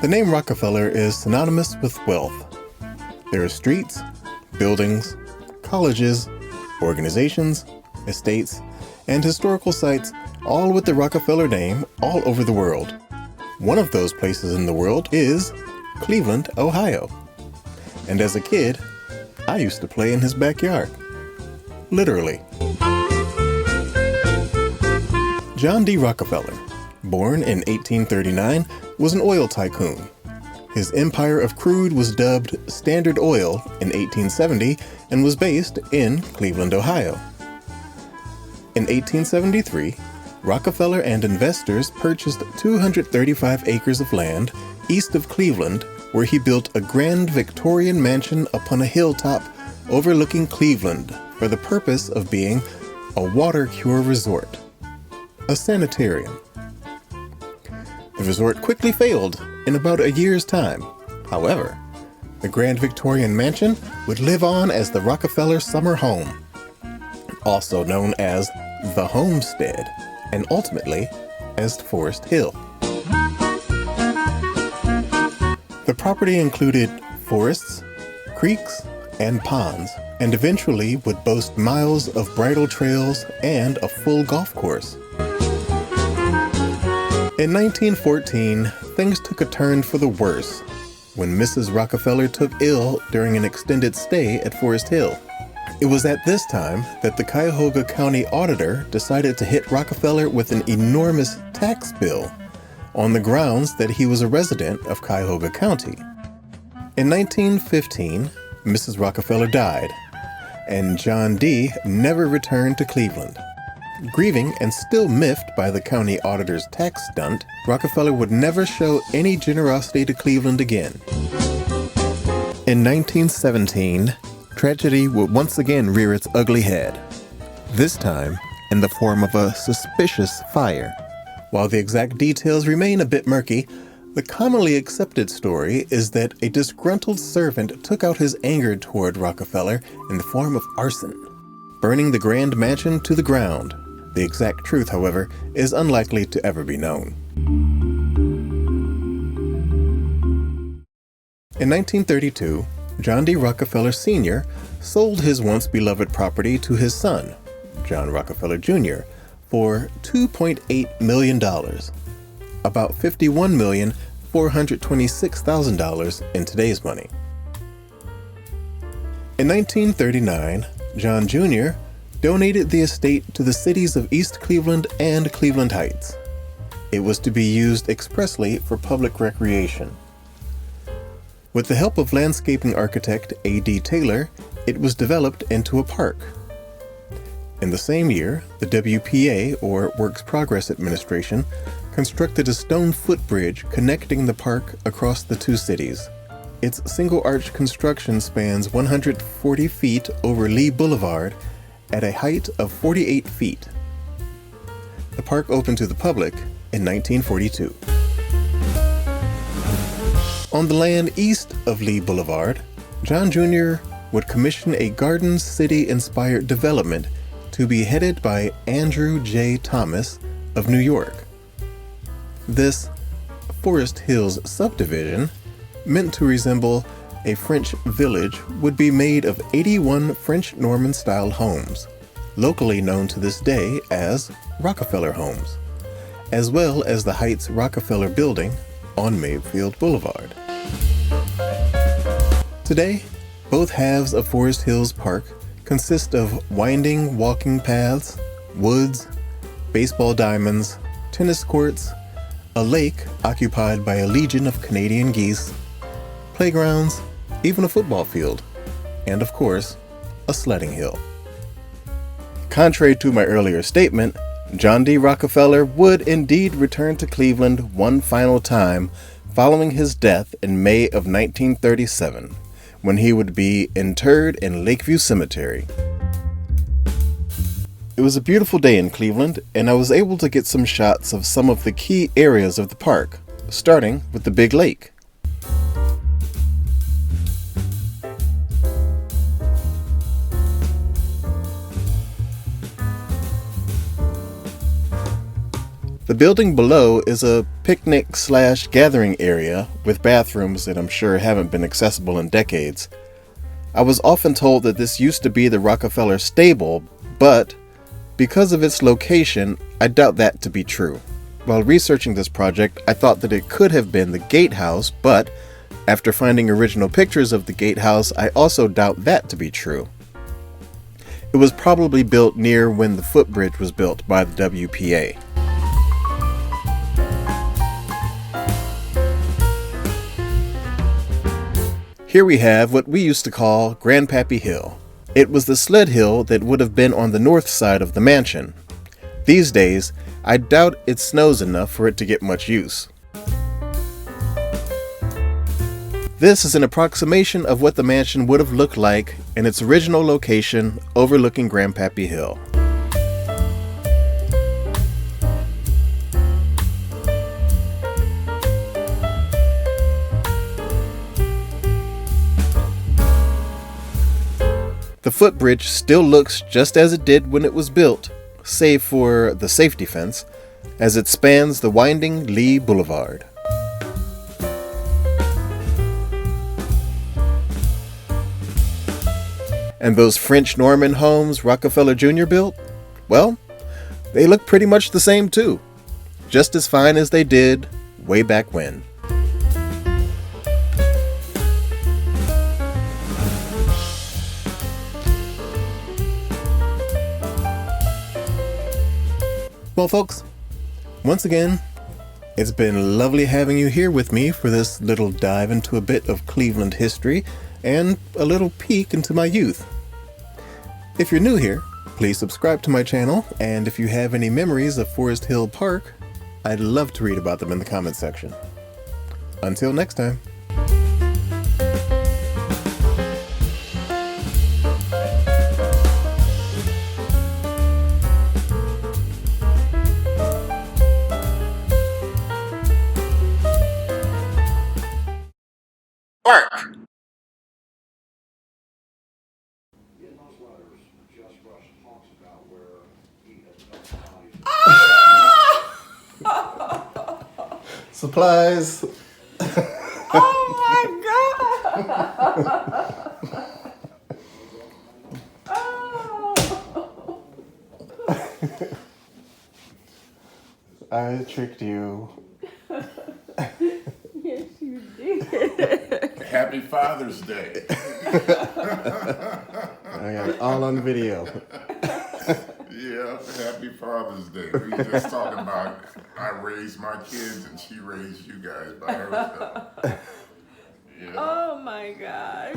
The name Rockefeller is synonymous with wealth. There are streets, buildings, colleges, organizations, estates, and historical sites, all with the Rockefeller name all over the world. One of those places in the world is Cleveland, Ohio. And as a kid, I used to play in his backyard. Literally. John D. Rockefeller, born in 1839, was an oil tycoon. His empire of crude was dubbed Standard Oil in 1870 and was based in Cleveland, Ohio. In 1873, Rockefeller and investors purchased 235 acres of land east of Cleveland, where he built a grand Victorian mansion upon a hilltop overlooking Cleveland for the purpose of being a water cure resort, a sanitarium. The resort quickly failed in about a year's time. However, the grand Victorian mansion would live on as the Rockefeller summer home, also known as the Homestead, and ultimately as Forest Hill. The property included forests, creeks, and ponds, and eventually would boast miles of bridle trails and a full golf course. In 1914, things took a turn for the worse when Mrs. Rockefeller took ill during an extended stay at Forest Hill. It was at this time that the Cuyahoga County auditor decided to hit Rockefeller with an enormous tax bill on the grounds that he was a resident of Cuyahoga County. In 1915, Mrs. Rockefeller died, and John D. never returned to Cleveland. Grieving and still miffed by the county auditor's tax stunt, Rockefeller would never show any generosity to Cleveland again. In 1917, tragedy would once again rear its ugly head, this time in the form of a suspicious fire. While the exact details remain a bit murky, the commonly accepted story is that a disgruntled servant took out his anger toward Rockefeller in the form of arson, burning the grand mansion to the ground. The exact truth, however, is unlikely to ever be known. In 1932, John D. Rockefeller Sr. sold his once beloved property to his son, John Rockefeller Jr., for $2.8 million, about $51,426,000 in today's money. In 1939, John Jr. donated the estate to the cities of East Cleveland and Cleveland Heights. It was to be used expressly for public recreation. With the help of landscaping architect A.D. Taylor, it was developed into a park. In the same year, the WPA, or Works Progress Administration, constructed a stone footbridge connecting the park across the two cities. Its single-arch construction spans 140 feet over Lee Boulevard at a height of 48 feet. The park opened to the public in 1942. On the land east of Lee Boulevard, John Jr. would commission a Garden City-inspired development to be headed by Andrew J. Thomas of New York. This Forest Hills subdivision, meant to resemble a French village, would be made of 81 French Norman-style homes, locally known to this day as Rockefeller Homes, as well as the Heights Rockefeller Building on Mayfield Boulevard. Today, both halves of Forest Hills Park consist of winding walking paths, woods, baseball diamonds, tennis courts, a lake occupied by a legion of Canadian geese, playgrounds, even a football field, and of course, a sledding hill. Contrary to my earlier statement, John D. Rockefeller would indeed return to Cleveland one final time following his death in May of 1937, when he would be interred in Lakeview Cemetery. It was a beautiful day in Cleveland, and I was able to get some shots of some of the key areas of the park, starting with the Big Lake. The building below is a picnic/gathering area with bathrooms that I'm sure haven't been accessible in decades. I was often told that this used to be the Rockefeller stable, but because of its location, I doubt that to be true. While researching this project, I thought that it could have been the gatehouse, but after finding original pictures of the gatehouse, I also doubt that to be true. It was probably built near when the footbridge was built by the WPA. Here we have what we used to call Grandpappy Hill. It was the sled hill that would have been on the north side of the mansion. These days, I doubt it snows enough for it to get much use. This is an approximation of what the mansion would have looked like in its original location overlooking Grandpappy Hill. The footbridge still looks just as it did when it was built, save for the safety fence, as it spans the winding Lee Boulevard. And those French Norman homes Rockefeller Jr. built? Well, they look pretty much the same too, just as fine as they did way back when. Well, folks, once again, it's been lovely having you here with me for this little dive into a bit of Cleveland history and a little peek into my youth. If you're new here, please subscribe to my channel, and if you have any memories of Forest Hill Park, I'd love to read about them in the comments section. Until next time. Park. Supplies. Oh my god! Oh. I tricked you. Yes, you did. Happy Father's Day. I got it all on video. Yeah, happy Father's Day. We were just talking about I raised my kids and she raised you guys by herself. Yeah. Oh my gosh.